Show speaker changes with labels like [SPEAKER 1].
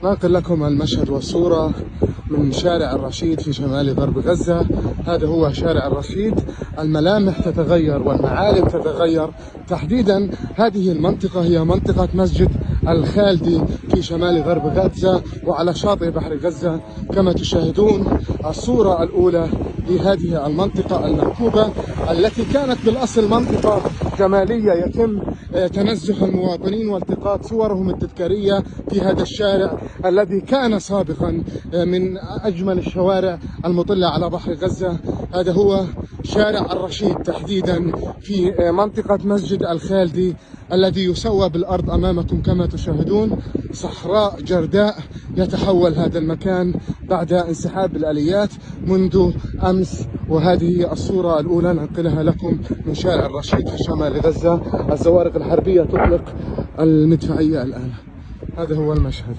[SPEAKER 1] ننقل لكم المشهد والصورة من شارع الرشيد في شمال غرب غزة. هذا هو شارع الرشيد، الملامح تتغير والمعالم تتغير. تحديدا هذه المنطقة هي منطقة مسجد الخالدي في شمال غرب غزة وعلى شاطئ بحر غزة. كما تشاهدون الصورة الأولى لهذه المنطقة المحبوبة التي كانت بالأصل منطقة جمالية يتم تنزه المواطنين والتقاط صورهم التذكارية في هذا الشارع الذي كان سابقا من أجمل الشوارع المطلة على بحر غزة. هذا هو شارع الرشيد تحديدا في منطقة مسجد الخالدي الذي يسوى بالأرض أمامكم. كما تشاهدون صحراء جرداء يتحول هذا المكان بعد انسحاب الآليات منذ أمس. وهذه هي الصورة الأولى ننقلها لكم من شارع الرشيد في شمال غزة. الزوارق الحربية تطلق المدفعية الآن. هذا هو المشهد.